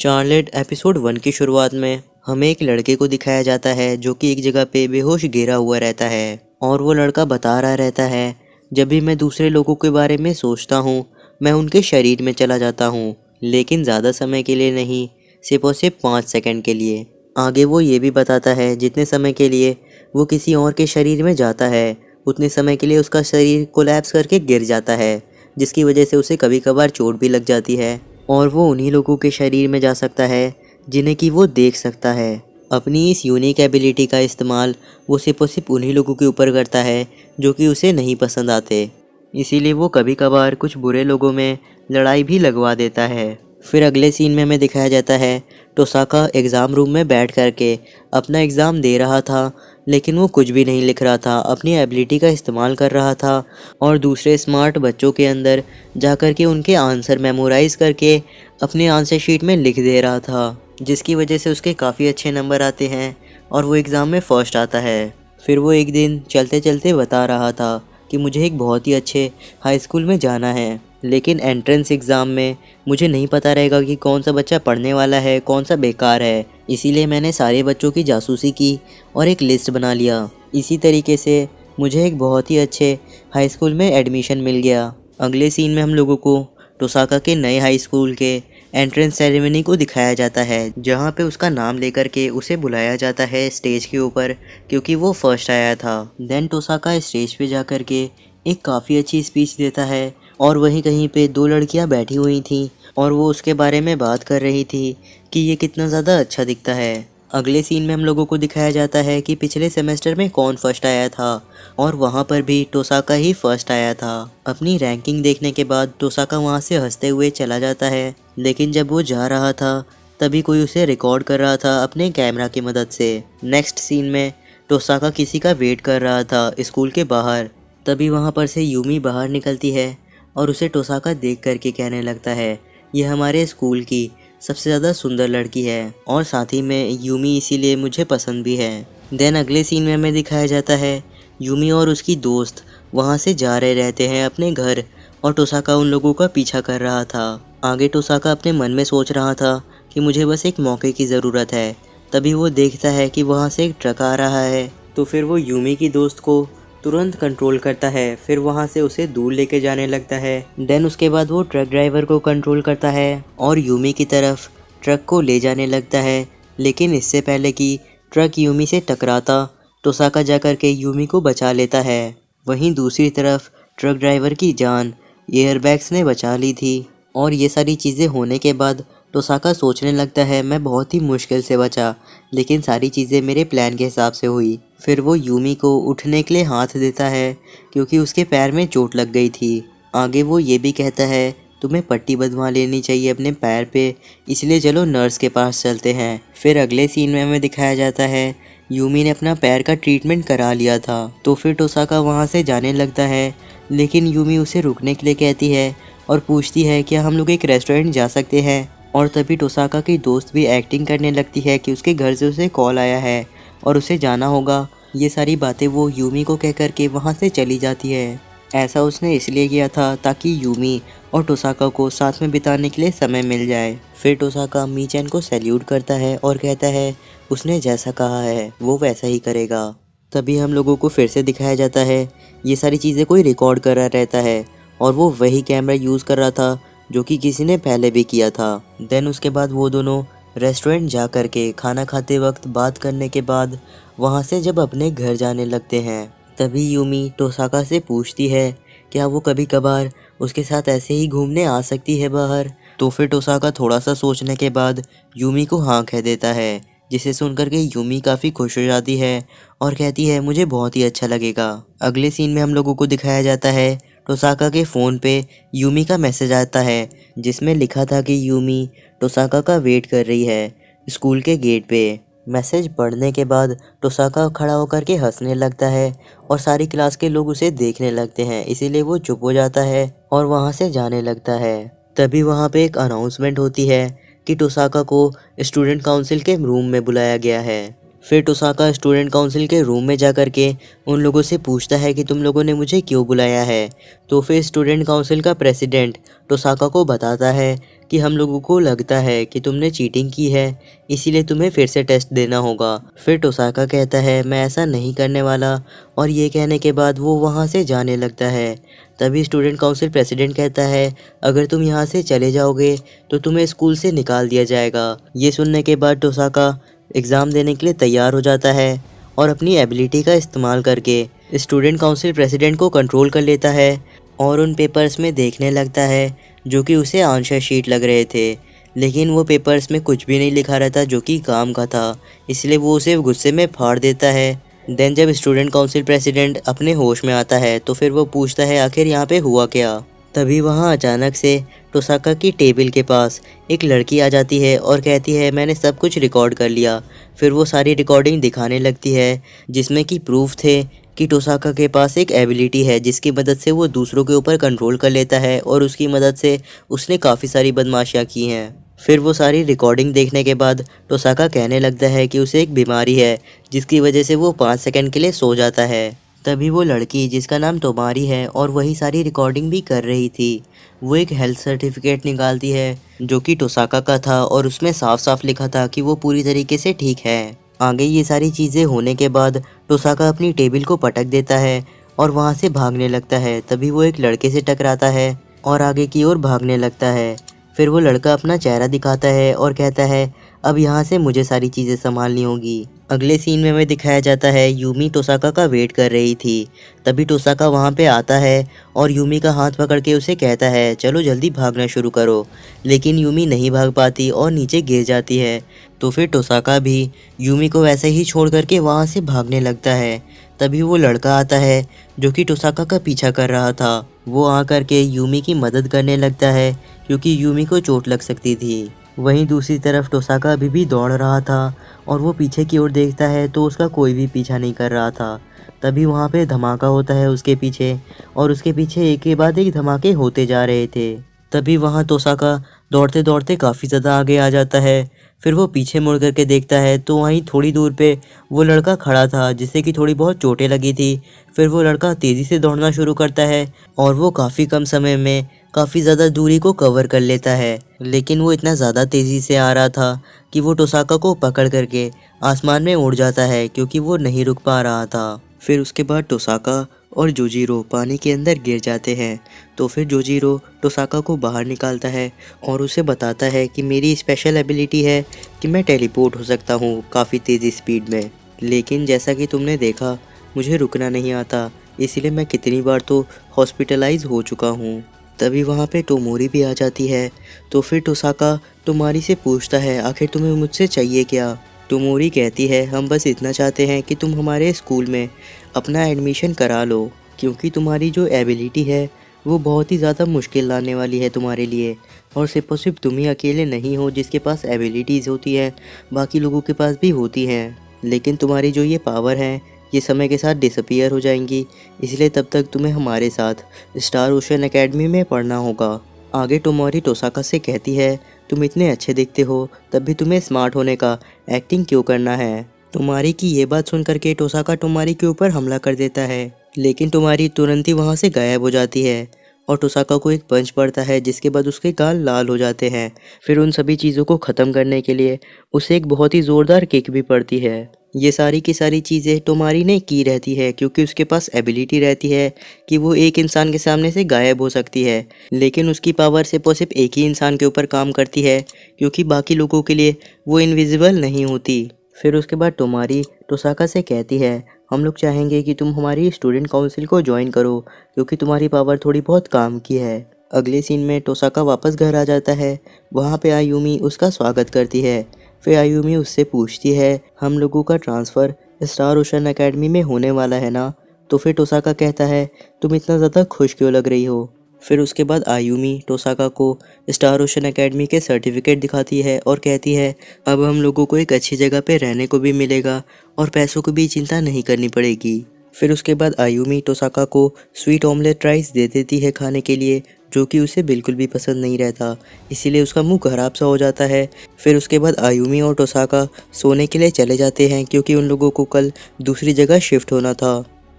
Charlotte episode 1 की शुरुआत में हमें एक लड़के को दिखाया जाता है जो कि एक जगह पे बेहोश गिरा हुआ रहता है और वो लड़का बता रहा रहता है, जब भी मैं दूसरे लोगों के बारे में सोचता हूँ मैं उनके शरीर में चला जाता हूँ, लेकिन ज़्यादा समय के लिए नहीं, सिर्फ और सिर्फ 5 सेकंड के लिए। आगे वो ये भी बताता है जितने समय के लिए वो किसी और के शरीर में जाता है उतने समय के लिए उसका शरीर कोलैप्स करके गिर जाता है, जिसकी वजह से उसे कभी कभार चोट भी लग जाती है और वो उन्हीं लोगों के शरीर में जा सकता है जिन्हें कि वो देख सकता है। अपनी इस यूनिक एबिलिटी का इस्तेमाल वो सिर्फ और सिर्फ उन्हीं लोगों के ऊपर करता है जो कि उसे नहीं पसंद आते, इसीलिए वो कभी कभार कुछ बुरे लोगों में लड़ाई भी लगवा देता है। फिर अगले सीन में हमें दिखाया जाता है टोसाका एग्ज़ाम रूम में बैठ करके अपना एग्ज़ाम दे रहा था, लेकिन वो कुछ भी नहीं लिख रहा था, अपनी एबिलिटी का इस्तेमाल कर रहा था और दूसरे स्मार्ट बच्चों के अंदर जा कर के उनके आंसर मेमोराइज़ करके अपने आंसर शीट में लिख दे रहा था, जिसकी वजह से उसके काफ़ी अच्छे नंबर आते हैं और वो एग्ज़ाम में फ़र्स्ट आता है। फिर वो एक दिन चलते चलते बता रहा था कि मुझे एक बहुत ही अच्छे हाई स्कूल में जाना है, लेकिन एंट्रेंस एग्ज़ाम में मुझे नहीं पता रहेगा कि कौन सा बच्चा पढ़ने वाला है कौन सा बेकार है, इसीलिए मैंने सारे बच्चों की जासूसी की और एक लिस्ट बना लिया। इसी तरीके से मुझे एक बहुत ही अच्छे हाई स्कूल में एडमिशन मिल गया। अगले सीन में हम लोगों को टोसाका के नए हाई स्कूल के एंट्रेंस सेरेमनी को दिखाया जाता है, जहाँ पे उसका नाम लेकर के उसे बुलाया जाता है स्टेज के ऊपर क्योंकि वो फर्स्ट आया था। देन टोसाका स्टेज पे जा कर के एक काफ़ी अच्छी स्पीच देता है और वहीं कहीं पे दो लड़कियां बैठी हुई थीं और वो उसके बारे में बात कर रही थी कि ये कितना ज़्यादा अच्छा दिखता है। अगले सीन में हम लोगों को दिखाया जाता है कि पिछले सेमेस्टर में कौन फर्स्ट आया था और वहाँ पर भी टोसाका ही फर्स्ट आया था। अपनी रैंकिंग देखने के बाद टोसाका वहाँ से हंसते हुए चला जाता है, लेकिन जब वो जा रहा था तभी कोई उसे रिकॉर्ड कर रहा था अपने कैमरा की मदद से। नेक्स्ट सीन में टोसाका किसी का वेट कर रहा था स्कूल के बाहर, तभी वहाँ पर से यूमी बाहर निकलती है और उसे टोसाका देख करके कहने लगता है, ये हमारे स्कूल की सबसे ज़्यादा सुंदर लड़की है और साथ ही में यूमी इसीलिए मुझे पसंद भी है। देन अगले सीन में हमें दिखाया जाता है यूमी और उसकी दोस्त वहाँ से जा रहे रहते हैं अपने घर और टोसाका उन लोगों का पीछा कर रहा था। आगे टोसाका अपने मन में सोच रहा था कि मुझे बस एक मौके की ज़रूरत है, तभी वो देखता है कि वहाँ से एक ट्रक आ रहा है, तो फिर वो यूमी की दोस्त को तुरंत कंट्रोल करता है, फिर वहाँ से उसे दूर लेके जाने लगता है। देन उसके बाद वो ट्रक ड्राइवर को कंट्रोल करता है और यूमी की तरफ ट्रक को ले जाने लगता है, लेकिन इससे पहले कि ट्रक यूमी से टकराता टोसाका जाकर के यूमी को बचा लेता है। वहीं दूसरी तरफ ट्रक ड्राइवर की जान एयरबैग्स ने बचा ली थी और ये सारी चीज़ें होने के बाद टोसाका सोचने लगता है मैं बहुत ही मुश्किल से बचा, लेकिन सारी चीज़ें मेरे प्लान के हिसाब से हुई। फिर वो यूमी को उठने के लिए हाथ देता है क्योंकि उसके पैर में चोट लग गई थी। आगे वो ये भी कहता है तुम्हें पट्टी बंधवा लेनी चाहिए अपने पैर पे, इसलिए चलो नर्स के पास चलते हैं। फिर अगले सीन में हमें दिखाया जाता है यूमी ने अपना पैर का ट्रीटमेंट करा लिया था, तो फिर टोसाका वहाँ से जाने लगता है, लेकिन यूमी उसे रुकने के लिए कहती है और पूछती है क्या हम लोग एक रेस्टोरेंट जा सकते हैं। और तभी टोसाका की दोस्त भी एक्टिंग करने लगती है कि उसके घर से उसे कॉल आया है और उसे जाना होगा। ये सारी बातें वो यूमी को कह करके वहाँ से चली जाती है। ऐसा उसने इसलिए किया था ताकि यूमी और टोसाका को साथ में बिताने के लिए समय मिल जाए। फिर टोसाका मीचैन को सैल्यूट करता है और कहता है उसने जैसा कहा है वो वैसा ही करेगा। तभी हम लोगों को फिर से दिखाया जाता है ये सारी चीज़ें कोई रिकॉर्ड कर रहा रहता है और वो वही कैमरा यूज़ कर रहा था जो कि किसी ने पहले भी किया था। देन उसके बाद वो दोनों रेस्टोरेंट जा कर के खाना खाते वक्त बात करने के बाद वहाँ से जब अपने घर जाने लगते हैं, तभी यूमी टोसाका से पूछती है क्या वो कभी कभार उसके साथ ऐसे ही घूमने आ सकती है बाहर। तो फिर टोसाका थोड़ा सा सोचने के बाद यूमी को हाँ कह देता है, जिसे सुनकर के यूमी काफ़ी खुश हो जाती है और कहती है मुझे बहुत ही अच्छा लगेगा। अगले सीन में हम लोगों को दिखाया जाता है टोसाका के फ़ोन पे यूमी का मैसेज आता है जिसमें लिखा था कि यूमी टोसाका का वेट कर रही है स्कूल के गेट पे। मैसेज पढ़ने के बाद टोसाका खड़ा होकर के हंसने लगता है और सारी क्लास के लोग उसे देखने लगते हैं, इसीलिए वो चुप हो जाता है और वहाँ से जाने लगता है। तभी वहाँ पे एक अनाउंसमेंट होती है कि टोसाका को स्टूडेंट काउंसिल के रूम में बुलाया गया है। फिर टोसाका स्टूडेंट काउंसिल के रूम में जा कर के उन लोगों से पूछता है कि तुम लोगों ने मुझे क्यों बुलाया है। तो फिर स्टूडेंट काउंसिल का प्रेसिडेंट टोसाका को बताता है कि हम लोगों को लगता है कि तुमने चीटिंग की है, इसीलिए तुम्हें फिर से टेस्ट देना होगा। फिर टोसाका कहता है मैं ऐसा नहीं करने वाला, और ये कहने के बाद वो वहाँ से जाने लगता है। तभी स्टूडेंट काउंसिल प्रेसिडेंट कहता है अगर तुम यहाँ से चले जाओगे तो तुम्हें स्कूल से निकाल दिया जाएगा। ये सुनने के बाद टोसाका एग्ज़ाम देने के लिए तैयार हो जाता है और अपनी एबिलिटी का इस्तेमाल करके स्टूडेंट काउंसिल प्रेसिडेंट को कंट्रोल कर लेता है और उन पेपर्स में देखने लगता है जो कि उसे आंसर शीट लग रहे थे, लेकिन वो पेपर्स में कुछ भी नहीं लिखा रहता जो कि काम का था, इसलिए वो उसे गुस्से में फाड़ देता है। देन जब स्टूडेंट काउंसिल प्रेसिडेंट अपने होश में आता है तो फिर वो पूछता है आखिर यहाँ पे हुआ क्या। तभी वहाँ अचानक से टोसाका की टेबल के पास एक लड़की आ जाती है और कहती है मैंने सब कुछ रिकॉर्ड कर लिया। फिर वो सारी रिकॉर्डिंग दिखाने लगती है जिसमें कि प्रूफ थे कि टोसाका के पास एक एबिलिटी है जिसकी मदद से वो दूसरों के ऊपर कंट्रोल कर लेता है और उसकी मदद से उसने काफ़ी सारी बदमाशियाँ की हैं। फिर वो सारी रिकॉर्डिंग देखने के बाद टोसाका कहने लगता है कि उसे एक बीमारी है जिसकी वजह से वो 5 सेकंड के लिए सो जाता है। तभी वो लड़की जिसका नाम तोमारी है और वही सारी रिकॉर्डिंग भी कर रही थी, वो एक हेल्थ सर्टिफिकेट निकालती है जो कि टोसाका का था और उसमें साफ साफ लिखा था कि वो पूरी तरीके से ठीक है। आगे ये सारी चीज़ें होने के बाद टोसाका अपनी टेबल को पटक देता है और वहाँ से भागने लगता है। तभी वो एक लड़के से टकराता है और आगे की ओर भागने लगता है। फिर वो लड़का अपना चेहरा दिखाता है और कहता है अब यहाँ से मुझे सारी चीज़ें संभालनी होगी। अगले सीन में हमें दिखाया जाता है यूमी टोसाका का वेट कर रही थी। तभी टोसाका वहाँ पे आता है और यूमी का हाथ पकड़ के उसे कहता है चलो जल्दी भागना शुरू करो, लेकिन यूमी नहीं भाग पाती और नीचे गिर जाती है। तो फिर टोसाका भी यूमी को वैसे ही छोड़ करके वहाँ से भागने लगता है। तभी वो लड़का आता है जो कि टोसाका का पीछा कर रहा था। वो आ करके यूमी की मदद करने लगता है क्योंकि यूमी को चोट लग सकती थी। वहीं दूसरी तरफ टोसाका अभी भी दौड़ रहा था और वो पीछे की ओर देखता है तो उसका कोई भी पीछा नहीं कर रहा था। तभी वहाँ पे धमाका होता है उसके पीछे और उसके पीछे एक के बाद एक धमाके होते जा रहे थे। तभी वहाँ टोसाका दौड़ते दौड़ते काफ़ी ज़्यादा आगे आ जाता है। फिर वो पीछे मुड़ करके देखता है तो वहीं थोड़ी दूर पे वो लड़का खड़ा था जिससे कि थोड़ी बहुत चोटें लगी थी। फिर वो लड़का तेज़ी से दौड़ना शुरू करता है और वो काफ़ी कम समय में काफ़ी ज़्यादा दूरी को कवर कर लेता है, लेकिन वो इतना ज़्यादा तेज़ी से आ रहा था कि वो टोसाका को पकड़ करके आसमान में उड़ जाता है क्योंकि वो नहीं रुक पा रहा था। फिर उसके बाद टोसाका और जोजीरो पानी के अंदर गिर जाते हैं। तो फिर जोजीरो टोसाका को बाहर निकालता है और उसे बताता है कि मेरी स्पेशल एबिलिटी है कि मैं टेलीपोर्ट हो सकता हूँ काफ़ी तेज़ी स्पीड में, लेकिन जैसा कि तुमने देखा मुझे रुकना नहीं आता, इसीलिए मैं कितनी बार तो हॉस्पिटलाइज हो चुका हूँ। तभी वहाँ पे टोमोरी भी आ जाती है। तो फिर टोसाका टोमारी से पूछता है आखिर तुम्हें मुझसे चाहिए क्या। टोमोरी कहती है हम बस इतना चाहते हैं कि तुम हमारे स्कूल में अपना एडमिशन करा लो, क्योंकि तुम्हारी जो एबिलिटी है वो बहुत ही ज़्यादा मुश्किल लाने वाली है तुम्हारे लिए, और सिर्फ और सिर्फ तुम ही अकेले नहीं हो जिसके पास एबिलिटीज़ होती हैं, बाकी लोगों के पास भी होती हैं, लेकिन तुम्हारी जो ये पावर है ये समय के साथ डिसअपीयर हो जाएंगी, इसलिए तब तक तुम्हें हमारे साथ स्टार ओशन एकेडमी में पढ़ना होगा। आगे टोमोरी टोसाका से कहती है तुम इतने अच्छे दिखते हो तब भी तुम्हें स्मार्ट होने का एक्टिंग क्यों करना है। टोमारी की ये बात सुन करके टोसाका टोमारी के ऊपर हमला कर देता है, लेकिन टोमारी तुरंत ही वहाँ से गायब हो जाती है और टोसाका को एक पंच पड़ता है जिसके बाद उसके गाल लाल हो जाते हैं। फिर उन सभी चीज़ों को ख़त्म करने के लिए उसे एक बहुत ही ज़ोरदार किक भी पड़ती है। ये सारी की सारी चीज़ें टोमारी ने की रहती है क्योंकि उसके पास एबिलिटी रहती है कि वो एक इंसान के सामने से गायब हो सकती है, लेकिन उसकी पावर सिर्फ और सिर्फ एक ही इंसान के ऊपर काम करती है क्योंकि बाकी लोगों के लिए वो इनविजिबल नहीं होती। फिर उसके बाद टोमारी टोसाका से कहती है हम लोग चाहेंगे कि तुम हमारी स्टूडेंट काउंसिल को ज्वाइन करो क्योंकि तुम्हारी पावर थोड़ी बहुत काम की है। अगले सीन में टोसाका वापस घर आ जाता है। वहाँ पे आयुमी उसका स्वागत करती है। फिर आयुमी उससे पूछती है हम लोगों का ट्रांसफ़र स्टार ओशन एकेडमी में होने वाला है ना। तो फिर टोसाका कहता है तुम इतना ज़्यादा खुश क्यों लग रही हो। फिर उसके बाद आयुमी टोसाका को स्टार ओशन एकेडमी के सर्टिफिकेट दिखाती है और कहती है अब हम लोगों को एक अच्छी जगह पे रहने को भी मिलेगा और पैसों की भी चिंता नहीं करनी पड़ेगी। फिर उसके बाद आयुमी टोसाका को स्वीट ऑमलेट राइस दे देती है खाने के लिए, जो कि उसे बिल्कुल भी पसंद नहीं रहता, इसीलिए उसका मुंह खराब सा हो जाता है। फिर उसके बाद आयुमी और टोसाका सोने के लिए चले जाते हैं क्योंकि उन लोगों को कल दूसरी जगह शिफ्ट होना था।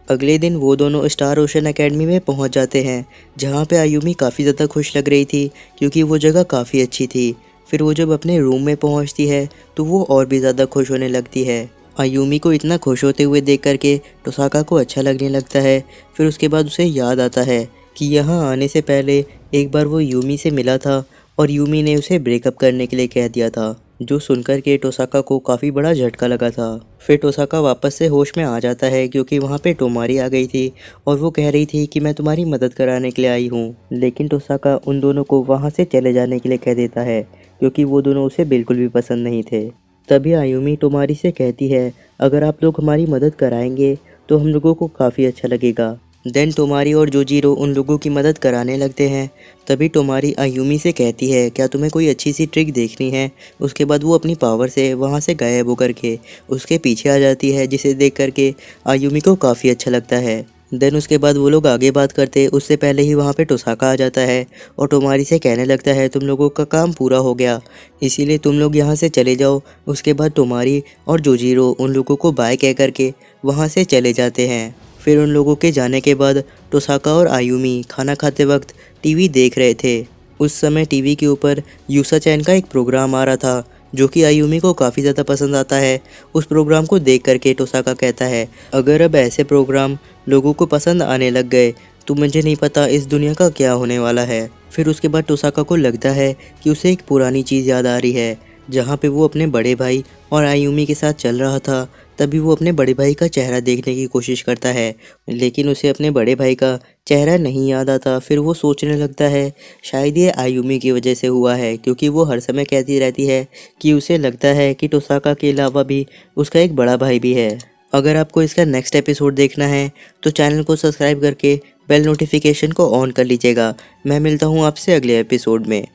अगले दिन वो दोनों स्टार ओशन एकेडमी में पहुंच जाते हैं, जहां पे आयुमी काफ़ी ज़्यादा खुश लग रही थी क्योंकि वो जगह काफ़ी अच्छी थी। फिर वो जब अपने रूम में पहुंचती है तो वो और भी ज़्यादा खुश होने लगती है। आयुमी को इतना खुश होते हुए देख करके टोसाका को अच्छा लगने लगता है। फिर उसके बाद उसे याद आता है कि यहाँ आने से पहले एक बार वो यूमी से मिला था और यूमी ने उसे ब्रेकअप करने के लिए कह दिया था, जो सुनकर के टोसाका को काफ़ी बड़ा झटका लगा था। फिर टोसाका वापस से होश में आ जाता है क्योंकि वहाँ पे टोमारी आ गई थी और वो कह रही थी कि मैं तुम्हारी मदद कराने के लिए आई हूँ। लेकिन टोसाका उन दोनों को वहाँ से चले जाने के लिए कह देता है क्योंकि वो दोनों उसे बिल्कुल भी पसंद नहीं थे। तभी आयुमी टोमारी से कहती है, अगर आप लोग हमारी मदद कराएंगे तो हम लोगों को काफ़ी अच्छा लगेगा। देन टोमारी और जोजीरो उन लोगों की मदद कराने लगते हैं। तभी टोमारी आयुमी से कहती है, क्या तुम्हें कोई अच्छी सी ट्रिक देखनी है। उसके बाद वो अपनी पावर से वहाँ से गायब होकर के उसके पीछे आ जाती है, जिसे देख करके आयुमी को काफ़ी अच्छा लगता है। देन उसके बाद वो लोग आगे बात करते उससे पहले ही वहाँ पे टोसाका आ जाता है और टोमारी से कहने लगता है, तुम लोगों का काम पूरा हो गया, इसीलिए तुम लोग यहाँ से चले जाओ। उसके बाद टोमारी और जोजीरो उन लोगों को बाय कह करके वहाँ से चले जाते हैं। फिर उन लोगों के जाने के बाद टोसाका और आयुमी खाना खाते वक्त टीवी देख रहे थे। उस समय टीवी के ऊपर यूसा चैन का एक प्रोग्राम आ रहा था, जो कि आयुमी को काफ़ी ज़्यादा पसंद आता है। उस प्रोग्राम को देख करके टोसाका कहता है, अगर अब ऐसे प्रोग्राम लोगों को पसंद आने लग गए तो मुझे नहीं पता इस दुनिया का क्या होने वाला है। फिर उसके बाद टोसाका को लगता है कि उसे एक पुरानी चीज़ याद आ रही है, जहाँ पे वो अपने बड़े भाई और आयुमी के साथ चल रहा था। तभी वो अपने बड़े भाई का चेहरा देखने की कोशिश करता है, लेकिन उसे अपने बड़े भाई का चेहरा नहीं याद आता। फिर वो सोचने लगता है शायद ये आयुमी की वजह से हुआ है, क्योंकि वो हर समय कहती रहती है कि उसे लगता है कि टोसाका के अलावा भी उसका एक बड़ा भाई भी है। अगर आपको इसका नेक्स्ट एपिसोड देखना है तो चैनल को सब्सक्राइब करके बेल नोटिफिकेशन को ऑन कर लीजिएगा। मैं मिलता हूँ आपसे अगले एपिसोड में।